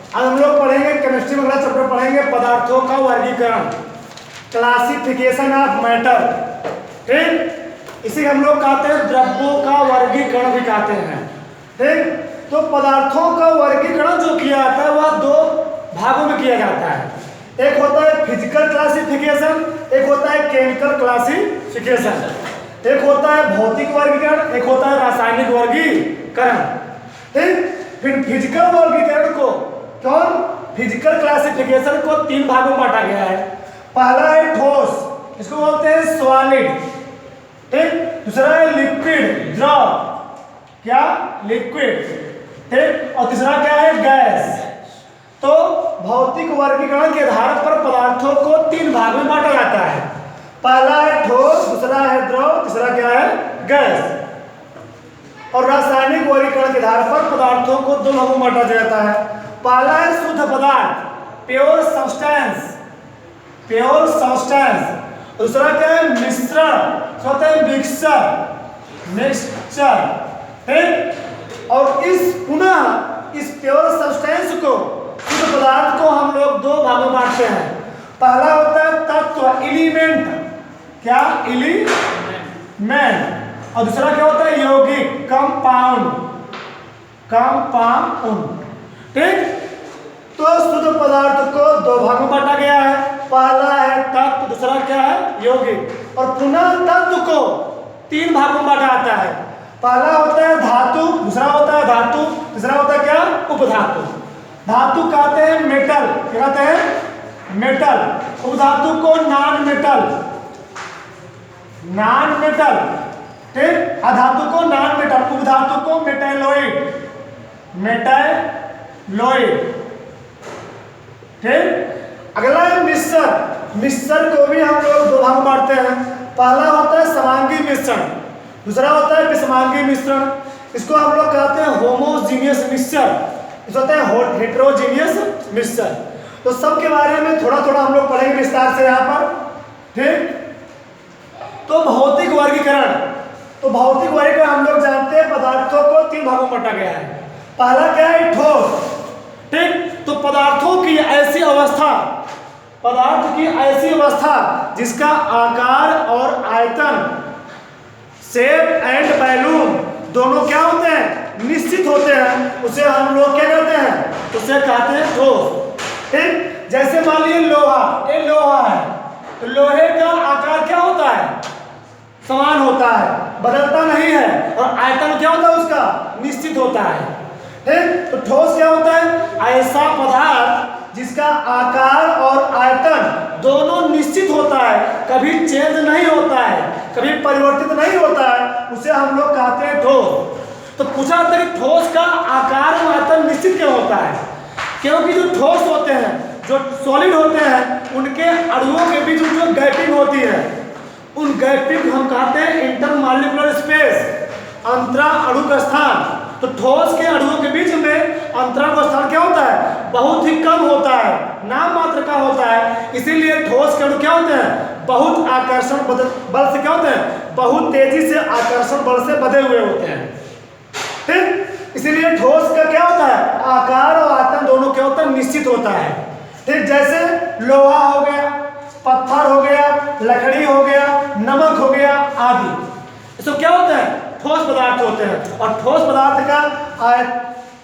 आज हम लोग पढ़ेंगे केमिस्ट्री में अगला चैप्टर पढ़ेंगे पदार्थों का वर्गीकरण, क्लासिफिकेशन ऑफ मैटर। ठीक, इसी हम लोग कहते हैं द्रव्यों का वर्गीकरण भी कहते हैं। ठीक, तो पदार्थों का वर्गीकरण जो किया जाता है वह दो भागों में किया जाता है। एक होता है फिजिकल क्लासिफिकेशन, एक होता है केमिकल क्लासिफिकेशन। एक होता है भौतिक वर्गीकरण, एक होता है रासायनिक वर्गीकरण। ठीक, फिर फिजिकल वर्गीकरण को फिजिकल क्लासिफिकेशन को तीन भागों में बांटा गया है। पहला है ठोस, इसको बोलते हैं सॉलिड। ठीक, दूसरा है लिक्विड, द्रव, क्या लिक्विड। ठीक, और तीसरा क्या है गैस। तो भौतिक वर्गीकरण के आधार पर पदार्थों को तीन भागों में बांटा जाता है। पहला है ठोस, दूसरा है द्रव, तीसरा क्या है गैस। और रासायनिक वर्गीकरण के आधार पर पदार्थों को दो भागों में बांटा जाता है। पहला है शुद्ध पदार्थ, प्योर सब्सटेंस, प्योर सब्सटेंस। दूसरा क्या है मिश्रण, होता है मिक्सचर, मिक्सचर। ठीक, और इस पुनः इस प्योर सब्सटेंस को, शुद्ध पदार्थ को हम लोग दो भागों में बांटते हैं। पहला होता है तत्व, एलिमेंट, क्या एलिमेंट। और दूसरा क्या होता है यौगिक, कंपाउंड, कंपाउंड। ठीक, तो शुद्ध पदार्थ को दो भागों में बांटा गया है। पहला है तत्व, दूसरा क्या है यौगिक। और पुनः तत्व को तीन भागों में बांटा जाता है। पहला होता है धातु, दूसरा होता है धातु, तीसरा होता है क्या उपधातु। धातु कहते हैं मेटल, क्या कहते हैं मेटल। उपधातु को नॉन मेटल, नॉन मेटल। ठीक, अधातु को नॉन मेटल, उपधातु को मेटेलॉइड, मेटेलॉइड। ठीक, अगला है मिश्रण। मिश्रण को भी हम लोग दो भाग में बांटते हैं। पहला होता है समांगी मिश्रण, दूसरा होता है विषमांगी मिश्रण। इसको हम लोग कहते हैं होमोजीनियस मिक्सचर, इसको कहते हैं हेटेरोजीनियस मिक्सचर। तो सब के बारे में थोड़ा थोड़ा हम लोग पढ़ेंगे विस्तार से यहाँ पर। ठीक, तो भौतिक वर्गीकरण, तो भौतिक वर्गीकरण हम लोग जानते हैं पदार्थों को तीन भागों में बांटा गया है। पहला क्या है ठोस। ठीक, तो पदार्थों की ऐसी अवस्था, पदार्थ की ऐसी अवस्था जिसका आकार और आयतन, शेप एंड वॉल्यूम दोनों क्या होते हैं निश्चित होते हैं, उसे हम लोग क्या कहते हैं, उसे कहते हैं ठोस। ठीक, जैसे मान लीजिए लोहा, ये लोहा है, तो लोहे का आकार क्या होता है समान होता है, बदलता नहीं है। और आयतन क्या होता है उसका निश्चित होता है। ठीक, तो ठोस क्या होता है ऐसा पदार्थ जिसका आकार और आयतन दोनों निश्चित होता है, कभी चेंज नहीं होता है, कभी परिवर्तित नहीं होता है, उसे हम लोग कहते हैं ठोस। तो पूछा जाता है कि ठोस का आकार और आयतन निश्चित क्यों होता है? क्योंकि जो ठोस होते हैं, जो सॉलिड होते हैं, उनके अणुओं के बीच जो गैपिंग होती है, उन गैपिंग हम कहते हैं इंटरमॉलिक्यूलर स्पेस, अंतरा अणु का स्थान। तो ठोस के अणुओं के बीच में अंतराल का स्थान क्या होता है बहुत ही कम होता है, नाम मात्र का होता है। इसीलिए ठोस के अणु क्या होते हैं बहुत आकर्षण बल से क्या होते हैं, बहुत तेजी से आकर्षण बल से बंधे हुए होते हैं। ठीक, इसीलिए ठोस का क्या होता है आकार और आयतन दोनों क्या होता है निश्चित होता है। ठीक, जैसे लोहा हो गया, पत्थर हो गया, लकड़ी हो गया, नमक हो गया आदि, इसको क्या होता है ठोस पदार्थ होते हैं। और ठोस पदार्थ का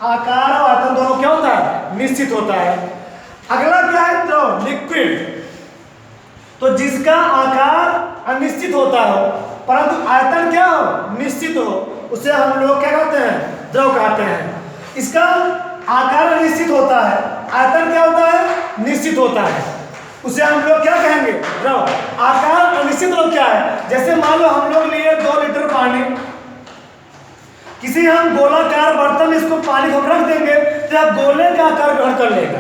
आकार और आयतन दोनों क्या होता है निश्चित होता है। अगला क्या है द्रव, लिक्विड। तो जिसका आकार अनिश्चित होता हो परंतु आयतन क्या हो निश्चित हो, उसे हम लोग क्या कहते हैं द्रव कहते हैं। इसका आकार अनिश्चित होता है, आयतन क्या होता है निश्चित होता है, उसे हम लोग क्या कहेंगे द्रव। आकार अनिश्चित लोग क्या है, जैसे मान लो हम लोग लिए 2 लीटर पानी, किसी हम गोलाकार बर्तन में इसको पानी को रख देंगे तो यह गोले का आकार ग्रहण कर लेगा।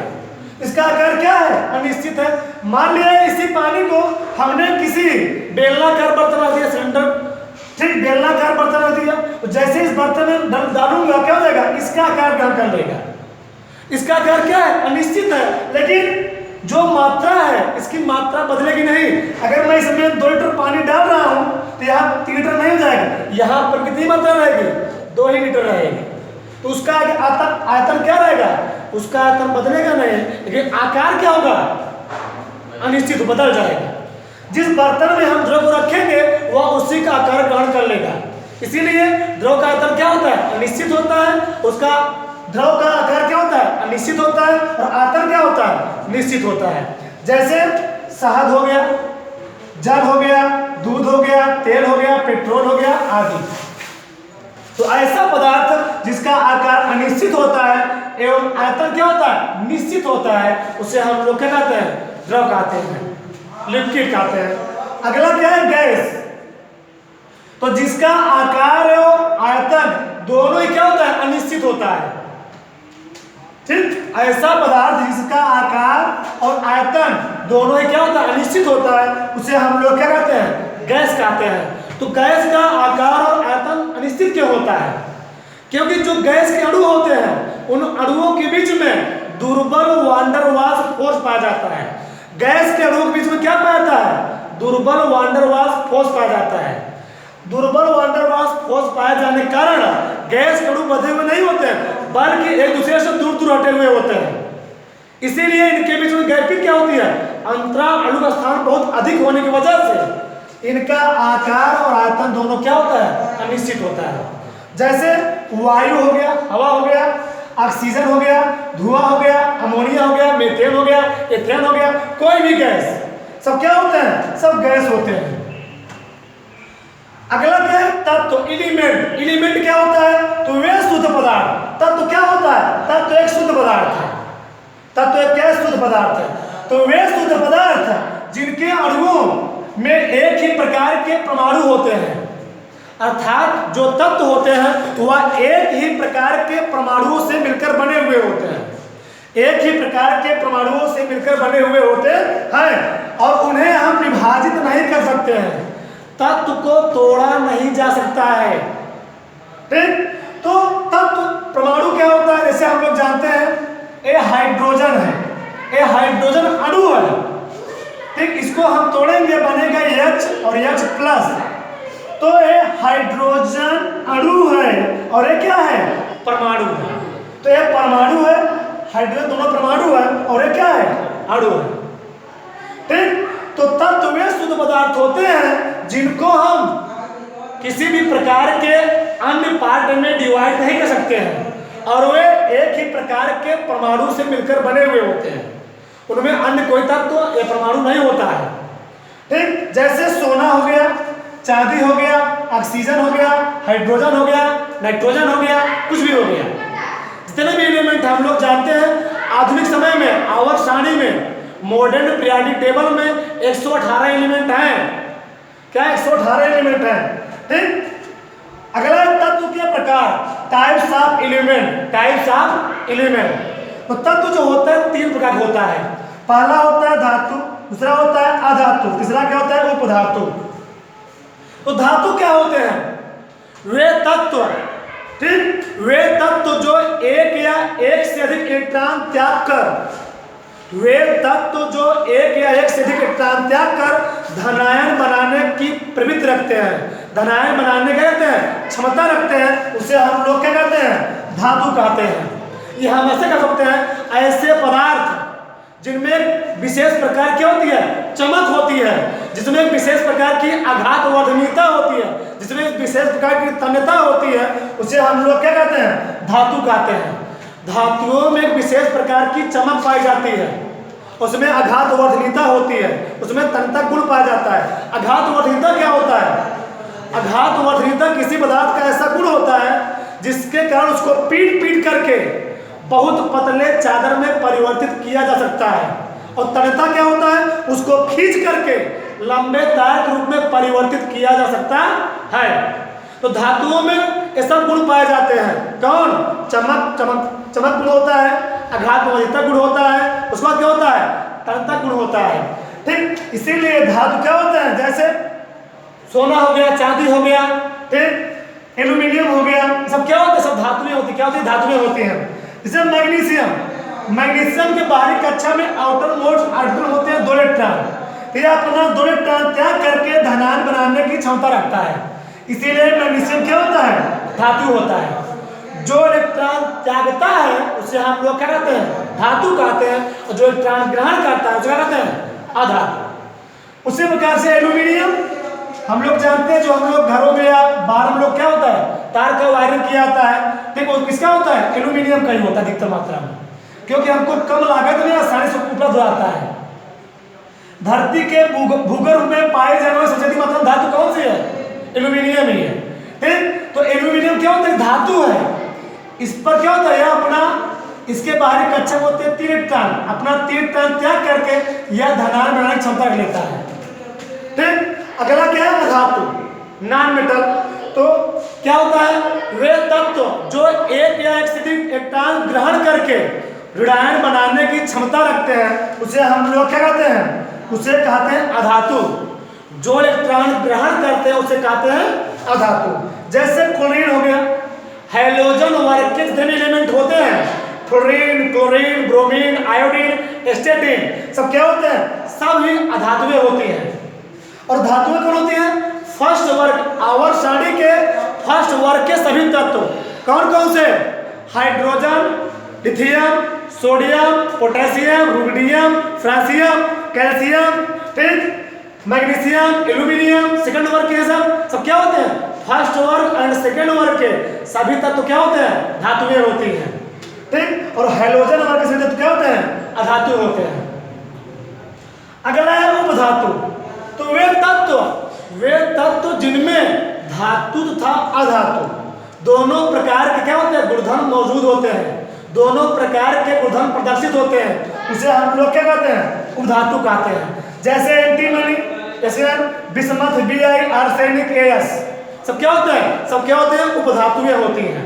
इसका आकार क्या है अनिश्चित है। मान लिया इसी पानी को हमने किसी बेलनाकार बर्तन रख दिया, सिलेंडर, ठीक बेलनाकार बर्तन रख दिया, तो जैसे इस बर्तन में डालूंगा क्या हो जाएगा इसका आकार ग्रहण कर लेगा। इसका आकार क्या है अनिश्चित है, लेकिन जो मात्रा है इसकी मात्रा बदलेगी नहीं। अगर मैं इसमें 2 लीटर पानी डाल रहा हूं तो यहाँ 3 लीटर नहीं हो जाएगा, यहाँ पर कितनी मात्रा रहेगी 2 ही लीटर रहेगी। तो उसका आयतन आयतन क्या रहेगा, उसका आयतन बदलेगा नहीं, लेकिन आकार क्या होगा, अनिश्चित बदल जाएगा। जिस बर्तन में हम द्रव को रखेंगे वह उसी का आकार ग्रहण कर लेगा। इसीलिए द्रव का आयतन क्या होता है, अनिश्चित होता है, उसका द्रव का आकार क्या होता है, अनिश्चित होता है, और आयतन क्या होता है, निश्चित होता है। जैसे शहद हो गया, जल हो गया, दूध हो गया, तेल हो गया, पेट्रोल हो गया आदि। तो ऐसा पदार्थ जिसका आकार अनिश्चित होता है एवं आयतन क्या होता है, निश्चित होता है, उसे हम लोग क्या कहते हैं, द्रव कहते हैं, लिक्विड कहते हैं। अगला क्या है, गैस। तो जिसका आकार और आयतन दोनों ही क्या होता है, अनिश्चित होता है। ठीक, ऐसा पदार्थ जिसका आकार और आयतन दोनों ही क्या होता है, अनिश्चित होता है, उसे हम लोग क्या कहते हैं, गैस कहते हैं। तो गैस का आकार और आयतन अनिश्चित क्यों होता है, क्योंकि जो गैस के अणु होते हैं उन अणुओं के बीच में दुर्बल वान डेर वाल्स फोर्स पाया जाता है। गैस के अणुओं के बीच में क्या पाया जाता है, दुर्बल वान डेर वाल्स फोर्स पाया जाता है। दुर्बल वान डेर वाल्स फोर्स पाए जाने के कारण गैस के अणु बंधे हुए नहीं होते हैं, बल्कि एक दूसरे से दूर दूर हटे हुए होते हैं। इसीलिए इनके बीच में गैपिंग क्या होती है, अंतराल अणु का स्थान बहुत अधिक होने की वजह से इनका आकार और आयतन दोनों क्या होता है, अनिश्चित होता है। जैसे वायु हो गया, हवा हो गया, ऑक्सीजन हो गया, धुआं हो गया, अमोनिया हो गया, मीथेन हो गया, एथेन हो गया, कोई भी गैस, सब क्या होते हैं, सब गैस होते हैं। अगला क्या है, तत्व, एलिमेंट। एलिमेंट क्या होता है, तो वे शुद्ध पदार्थ। तत्व क्या होता है, तत्व एक शुद्ध पदार्थ है। तत्व एक क्या शुद्ध पदार्थ है, तो वे शुद्ध पदार्थ जिनके अणुओं में एक ही प्रकार के परमाणु होते हैं, अर्थात जो तत्व होते हैं वह एक ही प्रकार के परमाणुओं से मिलकर बने हुए होते हैं, एक ही प्रकार के परमाणुओं से मिलकर बने हुए होते हैं, और उन्हें हम विभाजित नहीं कर सकते हैं, तत्व को तोड़ा नहीं जा सकता है। ठीक, तो तत्व परमाणु क्या होता है, जैसे हम लोग जानते हैं ये हाइड्रोजन है, ये हाइड्रोजन अणु है। ठीक, इसको हम तोड़ेंगे बनेगा H और H प्लस, तो ये हाइड्रोजन अणु है और ये क्या है, परमाणु है। तो ये परमाणु है, हाइड्रोजन दोनों परमाणु है, और ये क्या है, अणु है। ठीक, तो तत्व वे शुद्ध पदार्थ होते हैं जिनको हम किसी भी प्रकार के अन्य पार्ट में डिवाइड नहीं कर सकते हैं, और वे एक ही प्रकार के परमाणु से मिलकर बने हुए होते हैं, उनमें अन्य कोई तत्व या परमाणु नहीं होता है। ठीक, जैसे सोना हो गया, चांदी हो गया, ऑक्सीजन हो गया, हाइड्रोजन हो गया, नाइट्रोजन हो गया, कुछ भी हो गया, जितने भी एलिमेंट हम लोग जानते हैं। आधुनिक समय में आवर्त सारणी में मॉडर्न पीरियोडिक टेबल में 118 एलिमेंट हैं। क्या 118 एलिमेंट हैं। ठीक, अगला तत्व के प्रकार, types of element. Types of element, तो तत्व जो होता है तीन प्रकार होता है। पहला होता है धातु, दूसरा होता है अधातु, तीसरा क्या होता है, उपधातु। तो धातु क्या होते हैं, वे तत्व, ठीक, वे तत्व जो एक या एक से अधिक इलेक्ट्रॉन त्याग कर, वे तत्व जो एक या एक से अधिक इलेक्ट्रॉन त्याग कर धनायन बनाने की प्रवृत्ति रखते हैं, धनायन बनाने के कहते हैं क्षमता रखते हैं, उसे हम लोग क्या कहते हैं, धातु कहते हैं। ये हम ऐसे कह सकते हैं, ऐसे पदार्थ जिनमें विशेष प्रकार की होती है, चमक होती है, जिसमें विशेष प्रकार की आघातवर्धनीयता होती है, जिसमें विशेष प्रकार की तन्यता होती है, उसे हम लोग क्या कहते हैं, धातु कहते हैं। धातुओं में एक विशेष प्रकार की चमक पाई जाती है, उसमें आघातवर्धनीयता होती है, उसमें तन्यता गुण पाया जाता है। आघातवर्धनीयता क्या होता है, आघातवर्धनीयता किसी पदार्थ का ऐसा गुण होता है जिसके कारण उसको पीट पीट करके बहुत पतले चादर में परिवर्तित किया जा सकता है। और तन्यता क्या होता है, उसको खींच करके लंबे तार के रूप में परिवर्तित किया जा सकता है। तो धातुओं में ये सब गुण पाए जाते हैं। कौन, चमक, चमक गुण होता है, आघातवर्धनीयता गुण होता है, उसके बाद क्या होता है, तन्यता गुण होता है। ठीक, इसीलिए धातु क्या होते हैं, जैसे सोना हो गया, चांदी हो गया, ठीक, एल्यूमिनियम हो गया, सब क्या होते हैं, सब धातुएं होती, क्या होती है, धातुएं होती हैं। जैसे मैग्नीशियम, मैग्नीशियम के बाहरी कक्षा में आउटर मोस्ट ऑर्बिटल होते हैं 2 इलेक्ट्रॉन, यह अपना 2 इलेक्ट्रॉन त्याग करके धनायन बनाने की क्षमता रखता है, इसीलिए मैग्नीशियम क्या होता है, धातु होता है। जो इलेक्ट्रॉन त्यागता है उसे हम लोग क्या कहते हैं, धातु कहते हैं, और जो इलेक्ट्रॉन ग्रहण करता है उसे क्या कहते हैं, अधातु। उसी प्रकार से एल्यूमिनियम हम लोग जानते हैं, जो हम लोग घरों में या बाहर हम लोग क्या होता है, तार का वायरिंग किया जाता है, ठीक, वो किसका होता है, एल्यूमिनियम का ही होता है अधिकतर मात्रा में, क्योंकि हमको कम लागत में आसानी से उपलब्ध हो जाता है। धरती के भूगर्भ में पाए जाने वाली सबसे अधिक मात्रा में धातु कौन सी है, एल्यूमिनियम ही है, ठीक। तो एल्यूमिनियम क्या होता है, धातु है। इस पर क्या होता है, यह अपना इसके बाहरी कक्षा होते हैं 3 इलेक्ट्रॉन, अपना 3 इलेक्ट्रॉन त्याग करके यह धनात्मक बनाने की क्षमता रख लेता है, ठीक। अगला क्या है, अधातु, नॉन मेटल। तो क्या होता है, वे तत्व जो एक या एक से अधिक इलेक्ट्रॉन ग्रहण करके ऋणायन बनाने की क्षमता रखते हैं उसे हम लोग क्या कहते हैं, उसे कहते हैं अधातु। जो इलेक्ट्रॉन ग्रहण करते हैं उसे कहते हैं अधातु। जैसे क्लोरीन हो गया, हैलोजन वर्ग के जितने एलिमेंट होते हैं, फ्लोरीन, क्लोरीन, ब्रोमीन, आयोडीन, एस्टेटिन, सब क्या होते हैं, सब ही अधातुएं होती हैं। और धातुएं कौन होती हैं, फर्स्ट वर्ग, आवर्त सारणी के फर्स्ट वर्ग के सभी तत्व कौन कौन से, hydrogen, lithium, sodium, potassium, rubidium, francium, calcium, ठीक, मैग्नीशियम, एल्यूमिनियम, सेकंड वर्ग के सब क्या होते हैं, फर्स्ट वर्ग एंड सेकंड वर्ग के सभी तत्व क्या होते हैं, धातुएं होती हैं, ठीक। और हैलोजन वर्ग के सभी तत्व क्या होते हैं, अधातु होते हैं। अगला है उपधातु। तो वे तत्व जिनमें धातु तथा अधातु दोनों प्रकार के क्या होते हैं, गुणधर्म मौजूद होते हैं, दोनों प्रकार के गुणधर्म प्रदर्शित होते हैं, उसे हम लोग क्या कहते हैं, उपधातु कहते हैं। जैसे एंटीमनी, जैसे बिस्मथ, Bi, आर्सेनिक, As, सब क्या होते हैं, सब क्या होते हैं, उपधातुएं होती हैं,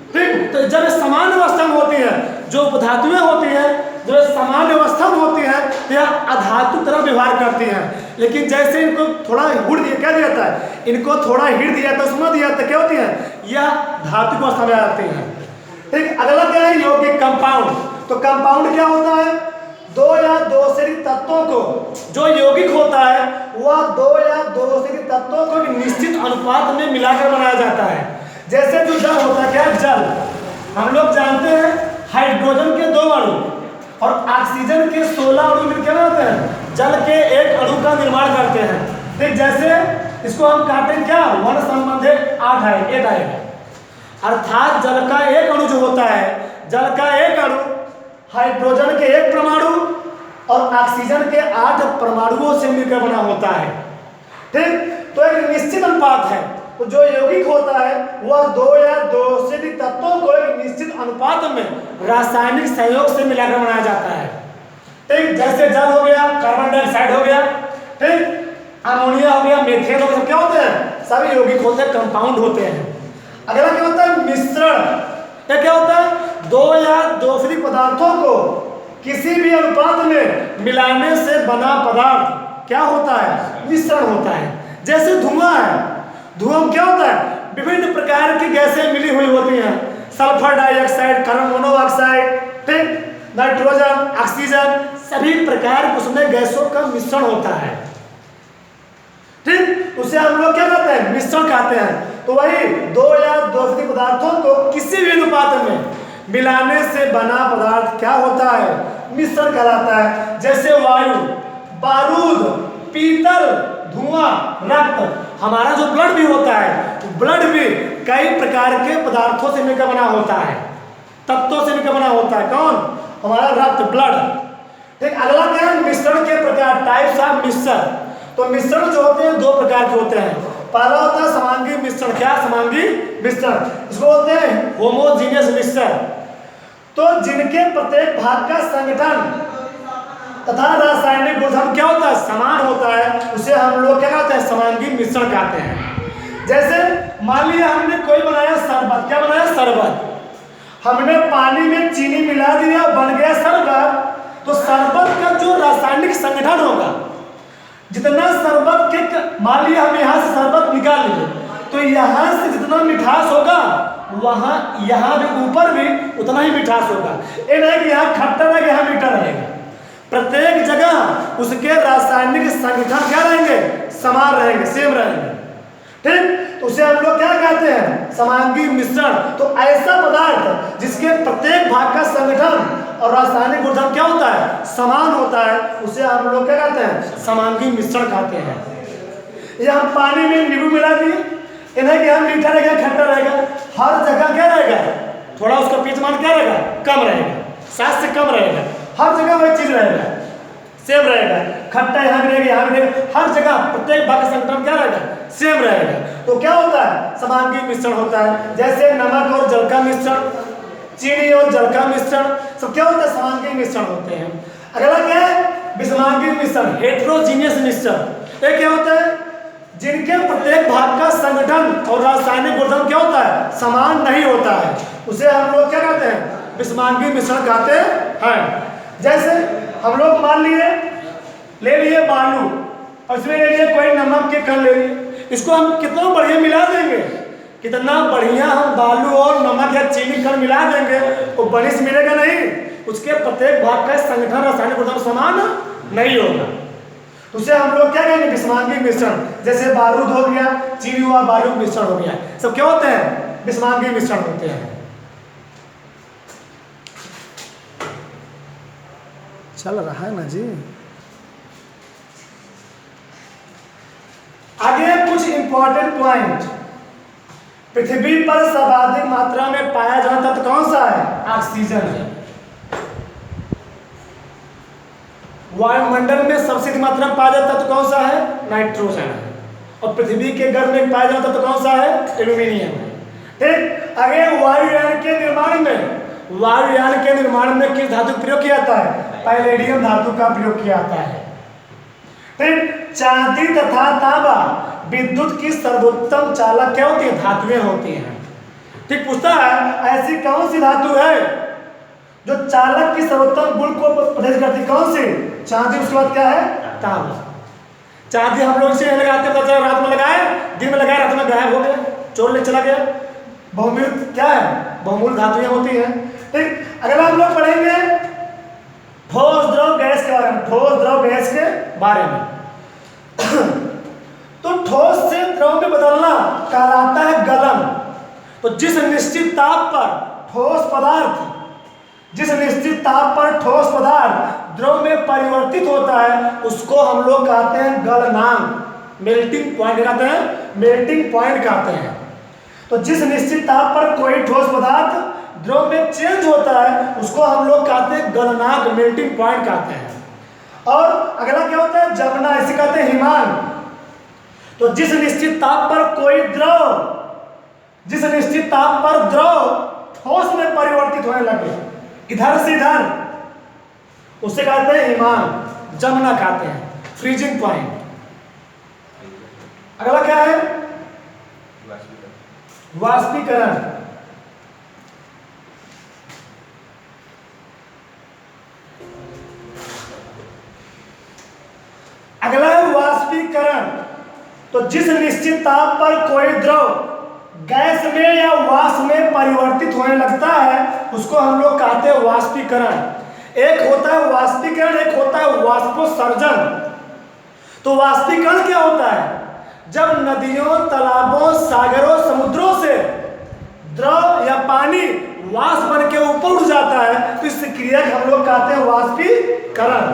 ठीक। तो जब समान अवस्था में होती है, जो उपधातुएं होती हैं, जो समान अवस्था में होती है, यह अधातु तरह व्यवहार करती हैं। लेकिन जैसे इनको थोड़ा हुड दिया, क्या दिया जाता है, इनको थोड़ा हिट दिया जाता है, उसमें दिया जाता है, क्या होती है, यह धातु अवस्था में आ जाती है, ठीक। अगला क्या है, यौगिक, कंपाउंड। तो कंपाउंड क्या होता है, 2 या 2 से अधिक तत्वों को, जो यौगिक होता है वह 2 या 2 से अधिक तत्वों को निश्चित अनुपात में मिलाकर बनाया जाता है। जैसे जो जल होता है, क्या जल, हम लोग जानते हैं हाइड्रोजन के 2 अणु और ऑक्सीजन के 16 अणु मिलकर क्या होते हैं, जल के एक अणु का निर्माण करते हैं, ठीक। जैसे इसको हम काटें क्या, 1 संबंध 8 है, 8 आएगा, अर्थात जल का एक अणु जो होता है, जल का एक अणु हाइड्रोजन के 1 परमाणु और ऑक्सीजन के 8 परमाणुओं से मिलकर बना होता है, ठीक। तो एक निश्चित अनुपात है। तो जो यौगिक होता है वह 2 या 2 से अधिक तत्वों को एक निश्चित अनुपात में रासायनिक संयोग से मिलाकर बनाया जाता है, ठीक। जैसे जल हो गया, कार्बन डाइऑक्साइड हो गया, ठीक, अमोनिया हो गया, मीथेन हो गया, क्या होते हैं, सभी यौगिक होते हैं, कंपाउंड होते हैं। अगला क्या होता है, मिश्रण। यह क्या होता है, 2 या 2 से अधिक पदार्थों को किसी भी अनुपात में मिलाने से बना पदार्थ क्या होता है, मिश्रण होता है। जैसे धुआं है, धुआं क्या होता है, विभिन्न प्रकार की गैसें मिली हुई होती हैं, सल्फर डाइऑक्साइड, कार्बन मोनोऑक्साइड, ठीक, नाइट्रोजन, ऑक्सीजन, सभी प्रकार उसमें गैसों का मिश्रण होता है, ठीक। उसे हम लोग क्या कहते हैं, मिश्रण कहते हैं। तो वही 2 या 2 से अधिक पदार्थों को किसी भी अनुपात में मिलाने से बना पदार्थ क्या होता है, मिश्रण कहलाता है। जैसे वायु, बारूद, पीतल, धुआं, रक्त, हमारा जो ब्लड भी होता है, ब्लड भी कई प्रकार के पदार्थों से मिलकर बना होता है, तत्वों से मिलकर बना होता है। कौन, हमारा रक्त, ब्लड, ठीक। अगला क्या है, मिश्रण के प्रकार, टाइप्स ऑफ मिश्रण। तो मिश्रण जो होते हैं 2 प्रकार के होते हैं। पहला होता है समांगी मिश्रण। क्या, समांगी मिश्रण, इसको बोलते हैं होमोजीनियस मिश्रण। तो जिनके प्रत्येक भाग का संगठन तथा रासायनिक गुणधर्म क्या होता है, समान होता है, उसे हम लोग क्या कहते हैं, समांगी मिश्रण कहते हैं। जैसे मान लिया हमने कोई बनाया शरबत, क्या बनाया, शरबत, हमने पानी में चीनी मिला दिया, बन गया शरबत। तो शरबत का जो रासायनिक संगठन होगा, जितना शरबत के, मान लिया हम यहाँ से शरबत निकाल लिए, तो यहाँ से जितना मिठास होगा वहाँ यहाँ भी ऊपर भी उतना ही मिठास होगा। ये नहीं कि यहाँ खट्टा रहेगा, यहाँ मीठा रहेगा। प्रत्येक जगह उसके रासायनिक संगठन क्या रहेंगे, समान रहेंगे, सेम रहेंगे, ठीक। तो उसे हम लोग क्या कहते हैं? समांगी मिश्रण। तो ऐसा पदार्थ जिसके प्रत्येक भाग का संगठन और रासायनिक गुणधर्म क्या होता है? समान होता है, उसे हम लोग क्या कहते हैं? समांगी मिश्रण कहते हैं। ये हम पानी में नींबू मिला दिए, इन्हें कि हम मीठा रहेगा खट्टा रहेगा, हर जगह क्या रहेगा? थोड़ा उसका पीएच मान क्या रहेगा? कम रहेगा, 7 से कम रहेगा। हर जगह वही चीज रहेगा, सेम रहेगा। खट्टा यहाँ भी रहेगा, यहाँ भी रहेगा, हर जगह प्रत्येक भाग का संगठन क्या रहेगा? सेम रहेगा। तो क्या होता है? समांगी मिश्रण होता है। जैसे नमक और जल का मिश्रण, चीनी और जल का मिश्रण, सब क्या होता है? समांगी मिश्रण होते हैं। अगला क्या है? विषमांगी मिश्रण, हेटेरोजीनियस मिश्रण। ये क्या होता है? जिनके प्रत्येक भाग का संगठन और रासायनिक गुणधर्म क्या होता है? समान नहीं होता है, उसे हम लोग क्या कहते हैं? विषमांगी मिश्रण कहते हैं। जैसे हम लोग मान लिए ले लिए बालू और इसमें ले लिए कोई नमक के कण ले लिए, इसको हम कितना बढ़िया मिला देंगे, कितना बढ़िया हम बालू और नमक या चीनी कण मिला देंगे, वो बनिश मिलेगा नहीं, उसके प्रत्येक भाग का संगठन रासायनिक गुणधर्म समान नहीं होगा। तो उसे हम लोग क्या कहेंगे? विषमांगी मिश्रण। जैसे बारूद हो गया, चीनी हुआ, बारूद मिश्रण हो गया, सब क्या होते हैं? विषमांगी मिश्रण होते हैं। चल रहा है ना जी। आगे कुछ इंपॉर्टेंट पॉइंट। पृथ्वी पर सर्वाधिक मात्रा में पाया जाता तत्व कौन सा है? ऑक्सीजन है। वायुमंडल में सबसे अधिक मात्रा में पाया जाता तत्व कौन सा है? नाइट्रोजन है। और पृथ्वी के गर्भ में पाया जाता तत्व कौन सा है? एल्यूमिनियम है। ठीक। आगे वायुयान के निर्माण में, वायुयान के निर्माण में किस धातु का प्रयोग किया जाता है? पैलेडियम धातु का प्रयोग किया जाता है। फिर चांदी तथा तांबा विद्युत की सर्वोत्तम चालक क्या होती है? धातुएं होती हैं। ठीक। पूछता है ऐसी कौन सी धातु है जो चालक की सर्वोत्तम गुण को प्रदर्शित करती? कौन सी? चांदी। उसके बाद क्या है? तांबा। चांदी हम लोग इसे लगाते हैं, रात में लगाए, दिन में लगाए, रात में गायब हो गया, चोर ले चला गया। बहुमूल्य क्या है? बहुमूल्य धातुएं होती हैं। ठीक। अगर हम लोग पढ़ेंगे ठोस द्रव गैस के बारे में, ठोस द्रव गैस के बारे में तो ठोस से द्रव में बदलना कहलाता है गलन। तो जिस निश्चित ताप पर ठोस पदार्थ, जिस निश्चित ताप पर ठोस पदार्थ द्रव में परिवर्तित होता है, उसको हम लोग कहते हैं गलनांक, मेल्टिंग पॉइंट कहते हैं, मेल्टिंग पॉइंट कहते हैं। तो जिस निश्चित ताप पर कोई ठोस पदार्थ द्रव में चेंज होता है, उसको हम लोग कहते हैं गलनांक, मेल्टिंग पॉइंट कहते हैं। और अगला क्या होता है? जमना, इसे कहते हैं हिमांक। तो जिस निश्चित ताप पर कोई द्रव, जिस निश्चित ताप पर द्रव ठोस में परिवर्तित होने लगे, इधर से इधर, उसे कहते हैं हिमांक, जमना कहते हैं, फ्रीजिंग पॉइंट। अगला क्या है? वाष्पीकरण। अगला है वाष्पीकरण। तो जिस निश्चित ताप पर कोई द्रव गैस में या वाष्प में परिवर्तित होने लगता है, उसको हम लोग कहते हैं वाष्पीकरण। एक होता है वाष्पीकरण, एक होता है वाष्पोत्सर्जन। तो वाष्पीकरण क्या होता है? जब नदियों, तालाबों, सागरों, समुद्रों से द्रव या पानी वाष्प बन के ऊपर उठ जाता है, तो इस क्रिया को हम लोग कहते हैं वाष्पीकरण।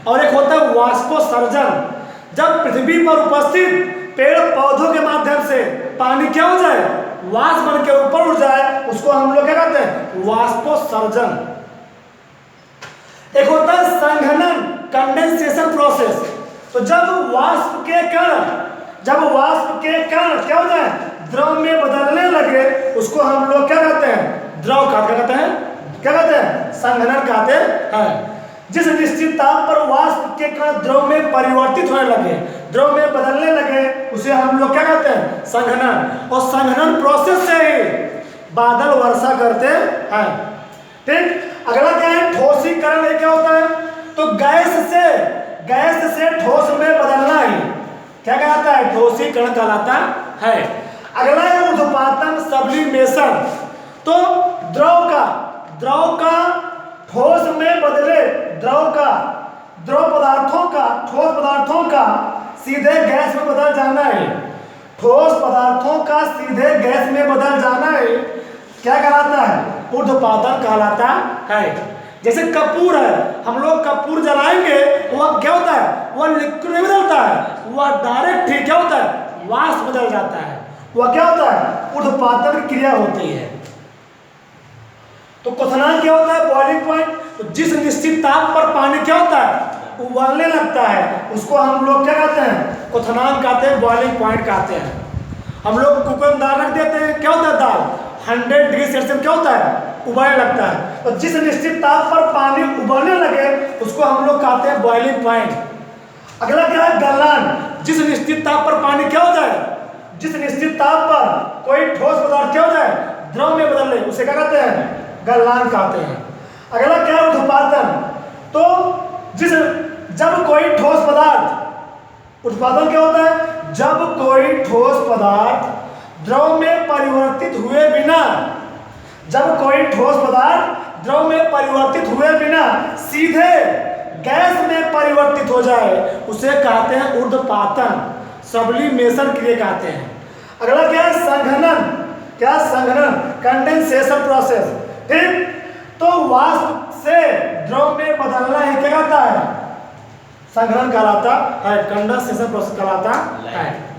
और एक होता है वाष्पोत्सर्जन। जब पृथ्वी पर उपस्थित पेड़ पौधों के माध्यम से पानी क्या हो जाए? वाष्प बन के ऊपर उठ जाए, उसको हम लोग क्या कहते हैं? वाष्पोत्सर्जन। एक होता है संघनन, कंडेंसेशन प्रोसेस। तो जब वाष्प के कण क्या हो जाए? द्रव में बदलने लगे, उसको हम लोग क्या कहते हैं? द्रव का क्या कहते हैं? क्या कहते हैं? संघनन कहते हैं। जिस निश्चित ताप पर वाष्प के कण द्रव में परिवर्तित होने लगे, द्रव में बदलने लगे, उसे हम लोग क्या कहते हैं? संघनन। और संघनन प्रोसेस से ही बादल वर्षा करते हैं। ठीक। अगला क्या है? ठोसीकरण। क्या होता है? तो गैस से ठोस में बदलना ही क्या कहलाता है? ठोसीकरण कहलाता है। अगला है ऊर्ध्वपातन, सब्लिमेशन। तो द्रव का ठोस में बदले, ठोस पदार्थों का सीधे गैस में बदल जाना है। ठोस पदार्थों का सीधे गैस में बदल जाना है क्या कहलाता है? ऊर्ध्वपातन कहलाता है। जैसे कपूर है, हम लोग कपूर जलाएंगे, वह क्या होता है? वह लिक्विड में बदलता है, वह डायरेक्ट ही क्या होता है? वाष्प बदल जाता है। वह क्या होता है? ऊर्ध्वपातन की क्रिया होती है। तो क्वथनांक क्या होता है? Boiling point. तो जिस निश्चित ताप पर पानी क्या होता है? उबलने लगता है, उसको हम लोग क्या कहते हैं? क्वथनांक कहते हैं, बॉइलिंग पॉइंट कहते हैं। हम लोग कुकर में दाल रख देते हैं, क्या होता है? दाल 100 डिग्री सेल्सियस क्या होता है? उबलने लगता है। तो जिस निश्चित ताप पर पानी उबलने लगे उसको हम लोग कहते हैं बॉइलिंग पॉइंट। अगला क्या है? गलनांक। जिस निश्चित ताप पर पानी क्या हो जाए? जिस निश्चित ताप पर कोई ठोस पदार्थ क्या हो जाए? द्रव में बदल ले, उसे क्या कहते हैं? गलनांक कहते हैं। अगला क्या है? ऊर्ध्वपातन। तो जब कोई ठोस पदार्थ, उत्पादन क्या होता है? जब कोई ठोस पदार्थ द्रव में परिवर्तित हुए बिना, जब कोई ठोस पदार्थ द्रव में परिवर्तित हुए बिना सीधे गैस में परिवर्तित हो जाए उसे कहते हैं ऊर्ध्वपातन, सब्लिमेशन क्रिया कहते हैं। अगला क्या है? संघनन। क्या? संघनन, कंडेंसेशन प्रोसेस। ठीक, तो वाष्प से द्रव में बदलना है क्या कहता है? संघनन कहलाता है, कंडेंसेशन प्रोसेस कहलाता है।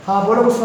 हाँ बोलो।